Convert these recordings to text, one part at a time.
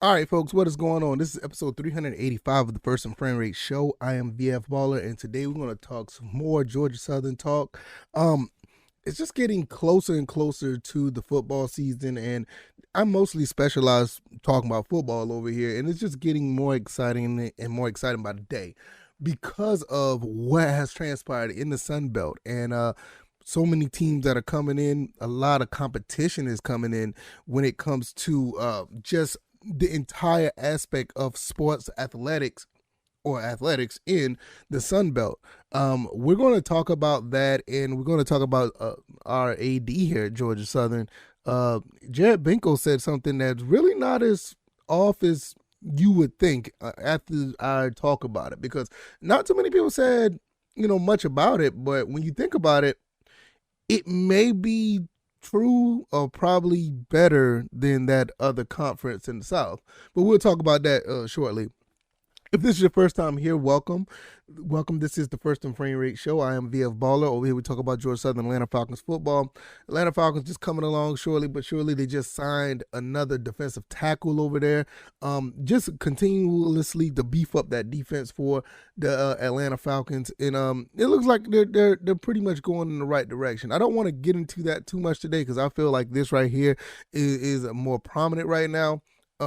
All right, folks, what is going on? This is episode 385 of the First and Frame Rate Show. I am VF Baller, and today we're going to talk some more Georgia Southern talk. It's just getting closer and closer to the football season, and I'm mostly specialized talking about football over here, and it's just getting more exciting and more exciting by the day because of what has transpired in the Sunbelt. And so many teams that are coming in, a lot of competition is coming in when it comes to just the entire aspect of sports athletics in the Sun Belt. We're going to talk about that, and we're going to talk about our AD here at Georgia Southern. Jared Benko said something that's really not as off as you would think after I talk about it, because not too many people said much about it, but when you think about it, it may be true or probably better than that other conference in the South. But we'll talk about that shortly. If this is your first time here, welcome. Welcome. This is the First and Frame Rate Show. I am VF Baller. Over here we talk about Georgia Southern Atlanta Falcons football. Atlanta Falcons just coming along shortly, but surely they just signed another defensive tackle over there. Just continuously to beef up that defense for the Atlanta Falcons. And it looks like they're pretty much going in the right direction. I don't want to get into that too much today because I feel like this right here is more prominent right now.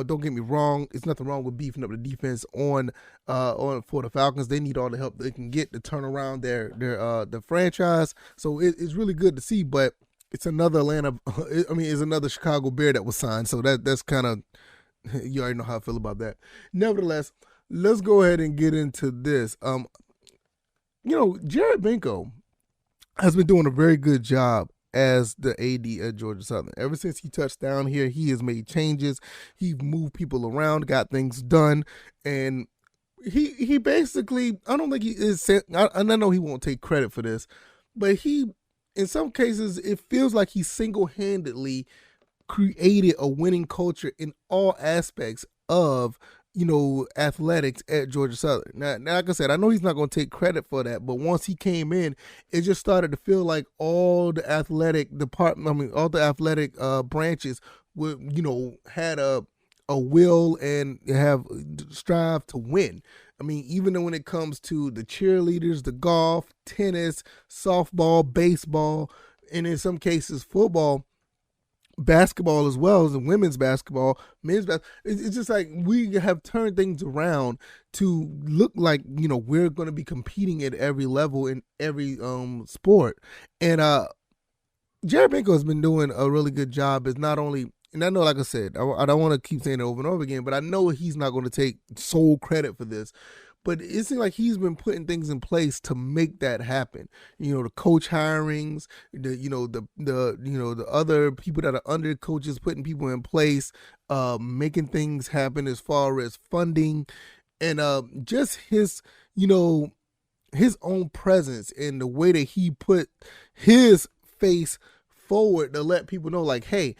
Don't get me wrong. It's nothing wrong with beefing up the defense on for the Falcons. They need all the help they can get to turn around the franchise. So it's really good to see. But it's another it's another Chicago Bear that was signed. So that's kind of, you already know how I feel about that. Nevertheless, let's go ahead and get into this. Jared Benko has been doing a very good job as the AD at Georgia Southern. Ever since he touched down here, he has made changes. He moved people around, got things done, and he basically, I don't think he is, and I know he won't take credit for this, but he, in some cases, it feels like he single-handedly created a winning culture in all aspects of athletics at Georgia Southern. Now, like I said, I know he's not going to take credit for that, but once he came in, it just started to feel like all the athletic branches would, had a will and have strive to win. I mean, even when it comes to the cheerleaders, the golf, tennis, softball, baseball, and in some cases football, basketball as well as the women's basketball, men's basketball. It's just like we have turned things around to look like we're going to be competing at every level in every sport. And Jared Benko has been doing a really good job. Is not only, and I know, like I said, I don't want to keep saying it over and over again, but I know he's not going to take sole credit for this. But it seems like he's been putting things in place to make that happen. The coach hirings, the other people that are under coaches, putting people in place, making things happen as far as funding, and just his own presence and the way that he put his face forward to let people know, like, hey,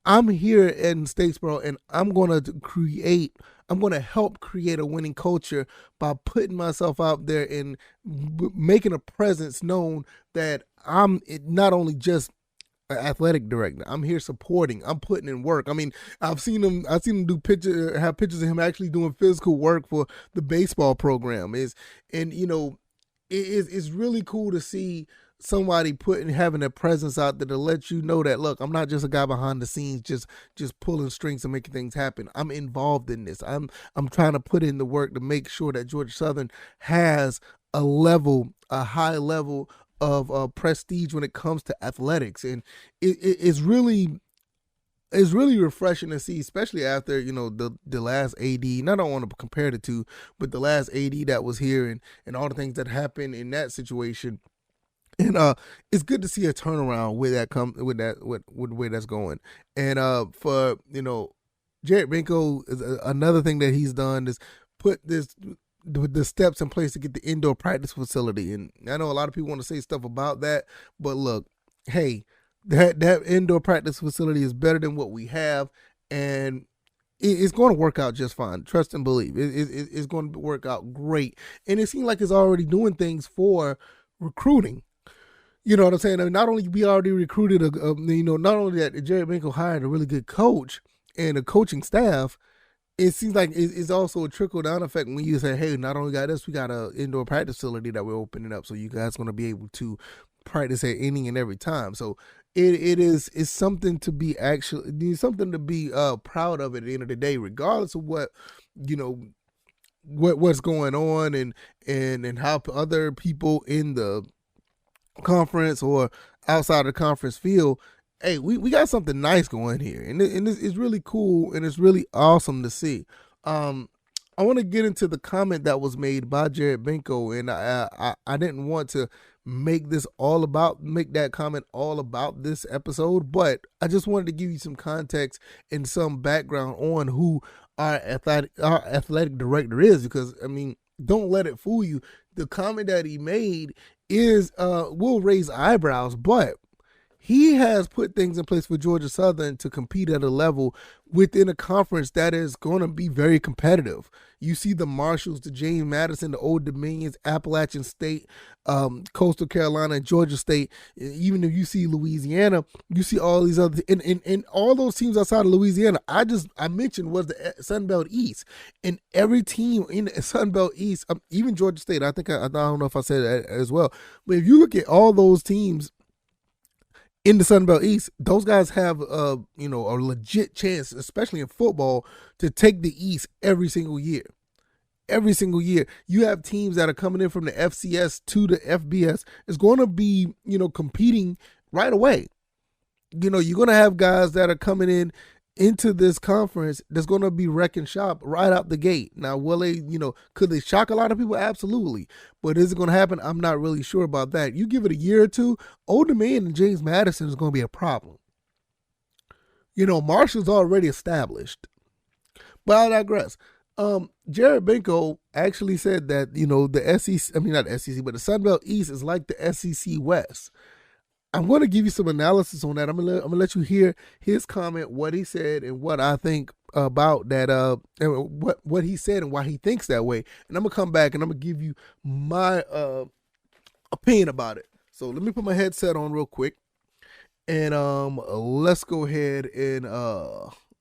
I'm here in Statesboro and I'm going to help create a winning culture by putting myself out there and making a presence known that I'm not only just an athletic director. I'm here supporting. I'm putting in work. I mean, I've seen him have pictures of him actually doing physical work for the baseball program. It's really cool to see somebody having a presence out there to let you know that, look, I'm not just a guy behind the scenes just pulling strings and making things happen. I'm involved in this. I'm trying to put in the work to make sure that Georgia Southern has a high level of prestige when it comes to athletics. And it's really refreshing to see, especially after the last AD. And I don't want to compare the two, but the last AD that was here and all the things that happened in that situation. And it's good to see a turnaround with the way that's going. And for Jared Benko, another thing that he's done is put the steps in place to get the indoor practice facility. And I know a lot of people want to say stuff about that, but look, hey, that indoor practice facility is better than what we have, and it's going to work out just fine. Trust and believe. It's going to work out great. And it seems like it's already doing things for recruiting. You know what I'm saying? I mean, not only we already recruited not only that, Jared Benko hired a really good coach, and the coaching staff, it seems like it's also a trickle down effect when you say, hey, not only got this, we got an indoor practice facility that we're opening up, so you guys are going to be able to practice at any and every time. So it's something to be something to be proud of at the end of the day, regardless of what what's going on and how other people in the conference or outside of the conference feel. Hey, we got something nice going here, and it's really cool and it's really awesome to see. I want to get into the comment that was made by Jared Benko, and I didn't want to make that comment all about this episode, but I just wanted to give you some context and some background on who our athletic director is, because I mean, don't let it fool you. The comment that he made is will raise eyebrows, but he has put things in place for Georgia Southern to compete at a level within a conference that is going to be very competitive. You see the Marshalls, the James Madison, the Old Dominions, Appalachian State, Coastal Carolina, and Georgia State. Even if you see Louisiana, you see all these other, and all those teams outside of Louisiana, I mentioned was the Sunbelt East. And every team in the Sunbelt East, even Georgia State, I don't know if I said that as well, but if you look at all those teams in the Sunbelt East, those guys have a legit chance, especially in football, to take the East every single year. Every single year, you have teams that are coming in from the FCS to the FBS. It's going to be, competing right away. You're going to have guys that are coming into this conference that's going to be wrecking shop right out the gate. Now, will they, could they shock a lot of people? Absolutely. But is it going to happen? I'm not really sure about that. You give it a year or two, Old Dominion and James Madison is going to be a problem. Marshall's already established. But I digress. Jared Benko actually said that, the SEC, not the SEC, but the Sunbelt East is like the SEC West. I'm going to give you some analysis on that. I'm going to let you hear his comment, what he said, and what I think about that, and what he said and why he thinks that way. And I'm going to come back and I'm going to give you my opinion about it. So let me put my headset on real quick, and let's go ahead and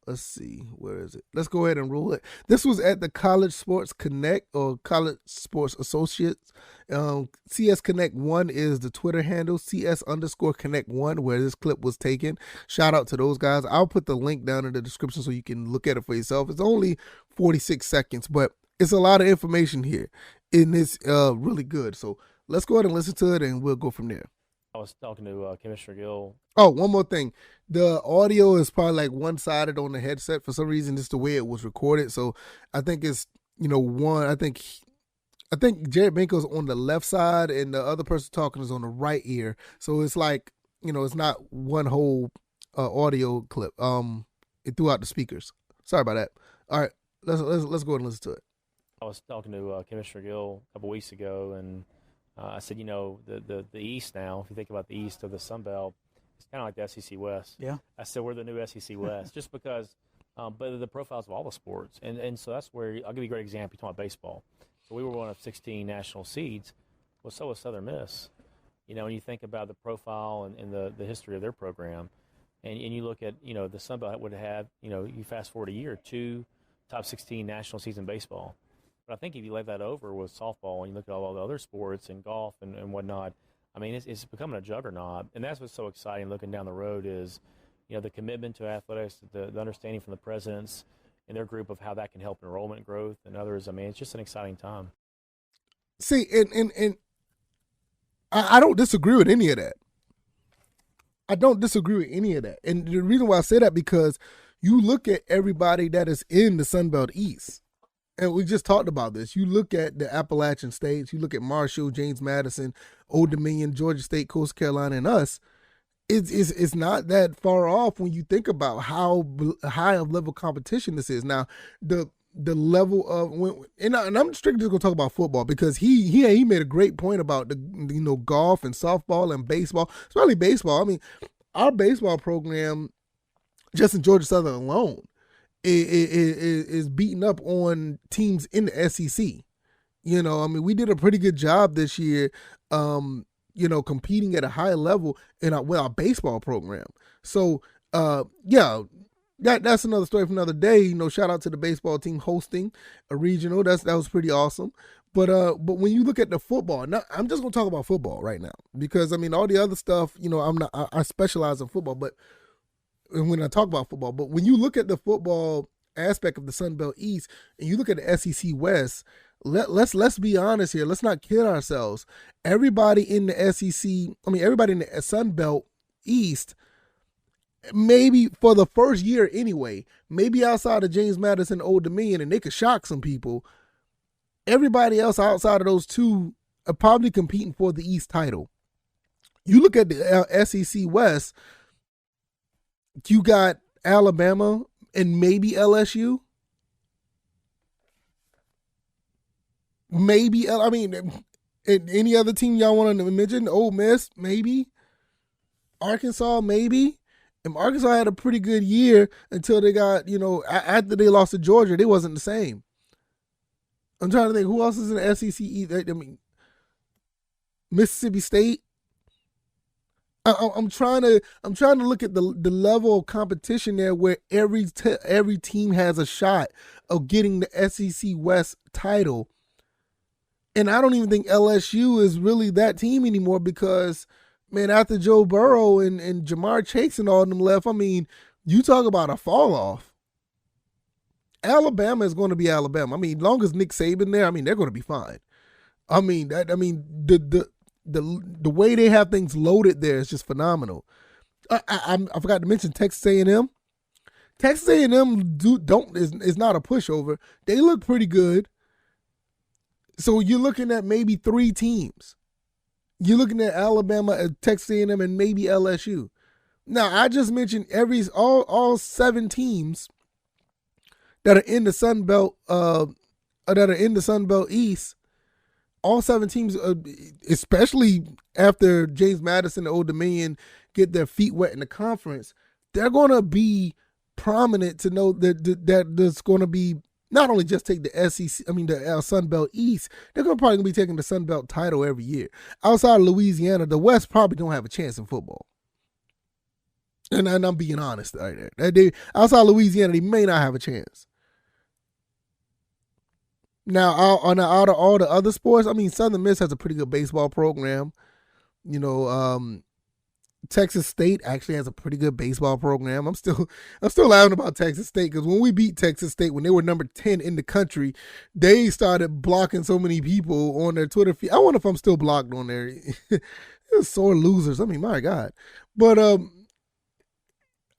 let's see, where is it? Let's go ahead and roll it. This was at the College Sports Connect or College Sports Associates. CS Connect 1 is the Twitter handle, CS_Connect 1, where this clip was taken. Shout out to those guys. I'll put the link down in the description so you can look at it for yourself. It's only 46 seconds, but it's a lot of information here, and it's really good. So let's go ahead and listen to it, and we'll go from there. I was talking to Commissioner Gill. Oh, one more thing. The audio is probably like one-sided on the headset. For some reason, it's the way it was recorded. So I think it's, I think Jared Benko's on the left side and the other person talking is on the right ear. So it's like, it's not one whole audio clip throughout the speakers. Sorry about that. All right, let's go ahead and listen to it. I was talking to Commissioner Gill a couple weeks ago, and I said, the East now, if you think about the East of the Sunbelt, it's kind of like the SEC West. Yeah. I said we're the new SEC West just because, but the profiles of all the sports. And so that's where, I'll give you a great example. You're talking about baseball. So we were one of 16 national seeds. Well, so was Southern Miss. When you think about the profile and the history of their program, and you look at, the Sunbelt would have, you fast forward a year, 2 top 16 national seeds in baseball. But I think if you lay that over with softball and you look at all the other sports and golf and whatnot, I mean, it's becoming a juggernaut. And that's what's so exciting looking down the road is, the commitment to athletics, the understanding from the presidents and their group of how that can help enrollment growth and others. I mean, it's just an exciting time. See, and I don't disagree with any of that. I don't disagree with any of that. And the reason why I say that, because you look at everybody that is in the Sunbelt East. And we just talked about this. You look at the Appalachian states, you look at Marshall, James Madison, Old Dominion, Georgia State, Coastal Carolina, and us. It's not that far off when you think about how high of level competition this is. Now, the level of and I'm strictly just gonna talk about football, because he made a great point about the golf and softball and baseball, especially baseball. I mean, our baseball program just in Georgia Southern alone is beating up on teams in the SEC. We did a pretty good job this year, competing at a high level with our baseball program. So, that's another story for another day. Shout out to the baseball team hosting a regional. That was pretty awesome. But when you look at the football, now I'm just gonna talk about football right now because I mean all the other stuff, I'm not I specialize in football, but when I talk about football, but when you look at the football aspect of the Sunbelt East and you look at the SEC West, let's be honest here. Let's not kid ourselves. Everybody in the SEC, I mean everybody in the Sunbelt East, maybe for the first year anyway, maybe outside of James Madison, Old Dominion, and they could shock some people. Everybody else outside of those two are probably competing for the East title. You look at the SEC West, you got Alabama and maybe LSU. Maybe, I mean, any other team y'all want to mention? Ole Miss, maybe. Arkansas, maybe. And Arkansas had a pretty good year until they got, after they lost to Georgia, they wasn't the same. I'm trying to think who else is in the SEC. I mean, Mississippi State. I'm trying to look at the level of competition there where every team has a shot of getting the SEC West title. And I don't even think LSU is really that team anymore because, man, after Joe Burrow and Jamar Chase and all of them left, I mean, you talk about a fall off. Alabama is going to be Alabama. I mean, as long as Nick Saban there, I mean, they're going to be fine. I mean, the way they have things loaded there is just phenomenal. I forgot to mention Texas A&M. Texas A&M is not a pushover. They look pretty good. So you're looking at maybe three teams. You're looking at Alabama, Texas A&M, and maybe LSU. Now I just mentioned all 7 teams that are in the Sunbelt, East. All 7 teams, especially after James Madison and Old Dominion get their feet wet in the conference, they're going to be prominent to know that there's going to be not only just take the SEC, I mean the Sunbelt East, they're probably going to be taking the Sunbelt title every year. Outside of Louisiana, the West probably don't have a chance in football. And I'm being honest right there. Outside of Louisiana, they may not have a chance. Now, out of all the other sports, I mean, Southern Miss has a pretty good baseball program. Texas State actually has a pretty good baseball program. I'm still laughing about Texas State because when we beat Texas State, when they were number 10 in the country, they started blocking so many people on their Twitter feed. I wonder if I'm still blocked on there. They're sore losers. I mean, my God. But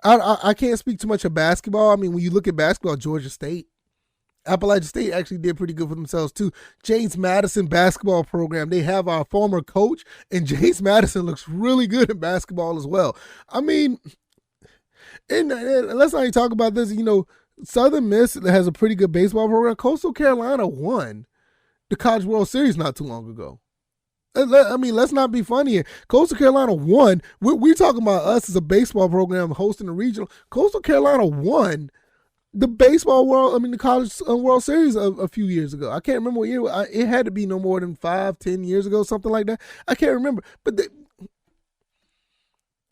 I can't speak too much of basketball. I mean, when you look at basketball, Georgia State, Appalachian State actually did pretty good for themselves too. James Madison basketball program, they have our former coach, and James Madison looks really good in basketball as well. I mean, and let's not even talk about this. Southern Miss has a pretty good baseball program. Coastal Carolina won the College World Series not too long ago. I mean, let's not be funny here. Coastal Carolina won. We're talking about us as a baseball program hosting a regional. Coastal Carolina won the the College World Series a few years ago. I can't remember what year. It had to be no more than 5-10 years ago, something like that. I can't remember. But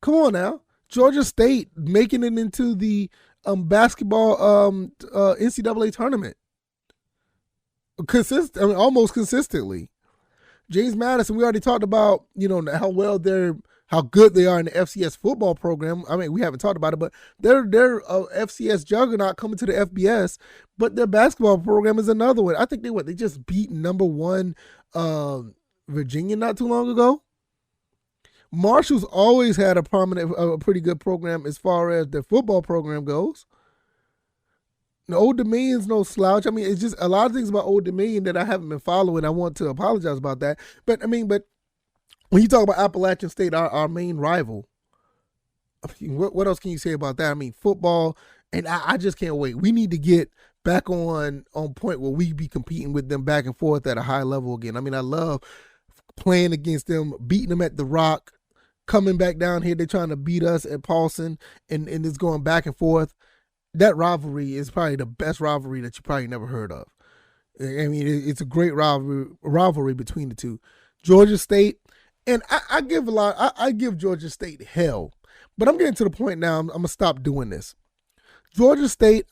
come on now. Georgia State making it into the basketball NCAA tournament. Almost consistently. James Madison, we already talked about, how good they are in the FCS football program. I mean, we haven't talked about it, but they're FCS juggernaut coming to the FBS, but their basketball program is another one. I think they just beat number 1 Virginia not too long ago. Marshall's always had a pretty good program as far as their football program goes. The Old Dominion's no slouch. I mean, it's just a lot of things about Old Dominion that I haven't been following. I want to apologize about that. But when you talk about Appalachian State, our main rival, what else can you say about that? I mean, football, and I just can't wait. We need to get back on point where we be competing with them back and forth at a high level again. I mean, I love playing against them, beating them at the Rock, coming back down here. They're trying to beat us at Paulson, and it's going back and forth. That rivalry is probably the best rivalry that you probably never heard of. I mean, it's a great rivalry between the two. Georgia State, and I give Georgia State hell, but I'm getting to the point now. I'm gonna stop doing this. Georgia State,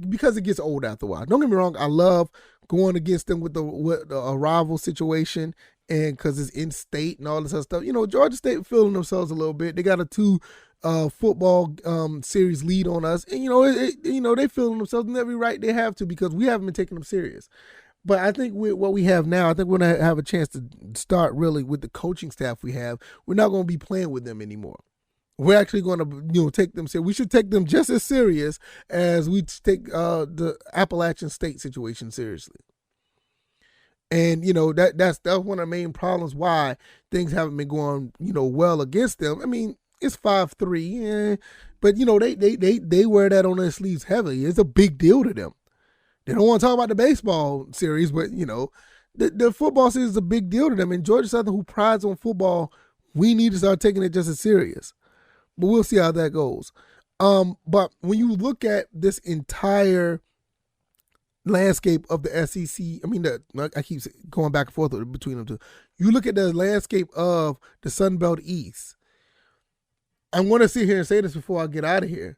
because it gets old after a while. Don't get me wrong, I love going against them with a rival situation, and because it's in state and all this other stuff. Georgia State feeling themselves a little bit. They got a two football series lead on us, and they feeling themselves, and every right they have to, because we haven't been taking them serious. But I think with what we have now, I think we're going to have a chance to start really with the coaching staff we have. We're not going to be playing with them anymore. We're actually going to take them serious. We should take them just as serious as we take the Appalachian State situation seriously. And that's one of the main problems why things haven't been going well against them. I mean, it's 5-3, but they wear that on their sleeves heavily. It's a big deal to them. They don't want to talk about the baseball series, but the football series is a big deal to them. And Georgia Southern, who prides on football, we need to start taking it just as serious. But we'll see how that goes. But when you look at this entire landscape of the SEC, I keep going back and forth between them two. You look at the landscape of the Sunbelt East. I want to sit here and say this before I get out of here.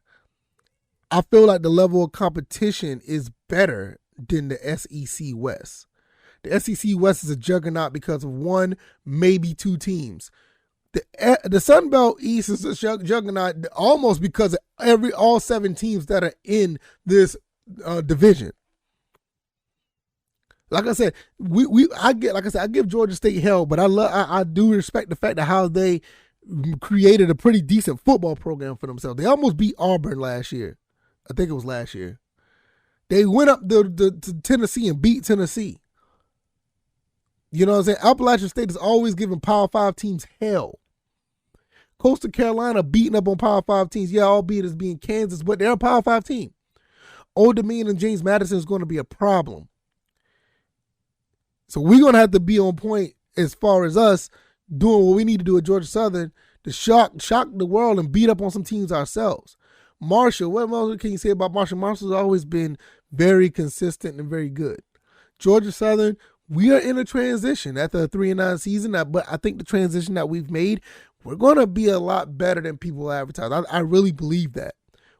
I feel like the level of competition is better than the SEC West. The SEC West is a juggernaut because of one, maybe two teams. The Sun Belt East is a juggernaut almost because of all 7 teams that are in this division. Like I said, I give Georgia State hell, but I do respect the fact of how they created a pretty decent football program for themselves. They almost beat Auburn last year. I think it was last year. They went up to Tennessee and beat Tennessee. You know what I'm saying? Appalachian State is always giving Power 5 teams hell. Coastal Carolina beating up on Power 5 teams. Yeah, albeit as being Kansas, but they're a Power 5 team. Old Dominion and James Madison is going to be a problem. So we're going to have to be on point as far as us doing what we need to do at Georgia Southern to shock the world and beat up on some teams ourselves. Marshall, what else can you say about Marshall? Marshall's always been very consistent and very good. Georgia Southern, we are in a transition after a 3-9 season, but I think the transition that we've made, we're going to be a lot better than people advertise. I really believe that.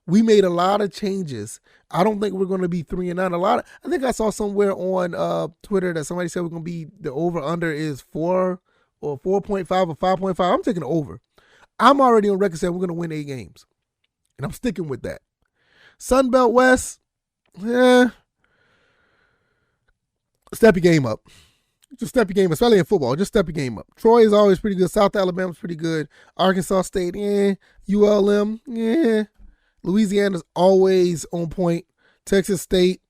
We made a lot of changes. I don't think we're going to be 3-9. I think I saw somewhere on Twitter that somebody said we're going to be, the over-under is 4 or 4.5 or 5.5. I'm taking the over. I'm already on record saying we're going to win 8 games. And I'm sticking with that. Sunbelt West, step your game up. Just step your game up, especially in football. Just step your game up. Troy is always pretty good. South Alabama's pretty good. Arkansas State, ULM, Louisiana's always on point. Texas State,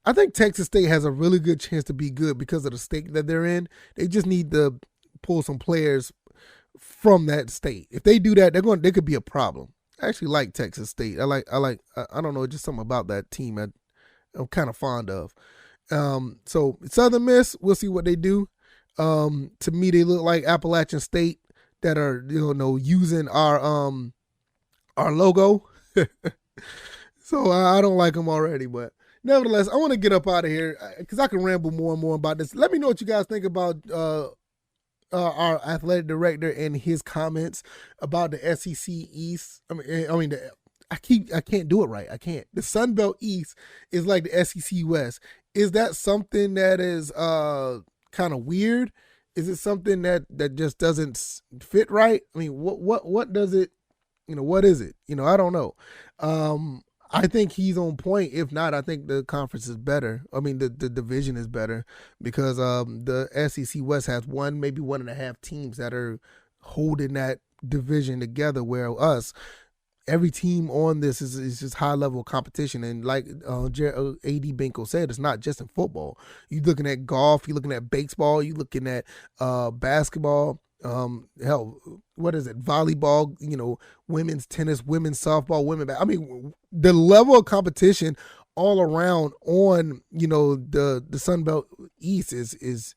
I think Texas State has a really good chance to be good because of the state that they're in. They just need to pull some players from that state. If they do that, they could be a problem. I actually like Texas State. I don't know, just something about that team I'm kind of fond of. So Southern Miss, we'll see what they do. To me, they look like Appalachian State that are using our logo. So I don't like them already, but nevertheless, I want to get up out of here because I can ramble more and more about this. Let me know what you guys think about our athletic director and his comments about the SEC East. I can't do it right. I can't. The Sun Belt East is like the SEC West. Is that something that is kind of weird? Is it something that just doesn't fit right? I mean, what does it? What is it? I don't know. I think he's on point. If not, I think the conference is better. I mean, the division is better because the SEC West has maybe 1.5 teams that are holding that division together, where every team on this is just high level competition. And like AD Benko said, it's not just in football. You're looking at golf, you're looking at baseball, you're looking at basketball. What is it? Volleyball, women's tennis, women's softball, the level of competition all around on, the Sun Belt East is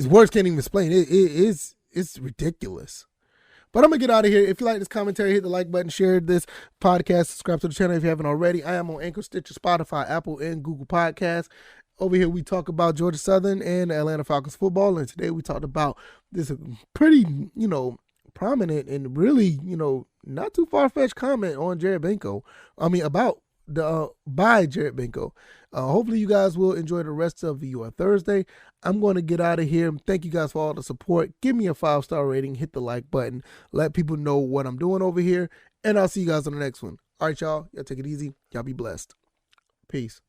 words can't even explain. It's ridiculous. But I'm going to get out of here. If you like this commentary, hit the like button, share this podcast, subscribe to the channel if you haven't already. I am on Anchor, Stitcher, Spotify, Apple, and Google Podcasts. Over here, we talk about Georgia Southern and Atlanta Falcons football. And today we talked about this pretty, prominent and really, not too far fetched comment on Jared Benko. I mean, about the by Jared Benko. Hopefully, you guys will enjoy the rest of your Thursday. I'm going to get out of here. Thank you guys for all the support. Give me a 5-star rating. Hit the like button. Let people know what I'm doing over here. And I'll see you guys on the next one. All right, y'all. Y'all take it easy. Y'all be blessed. Peace.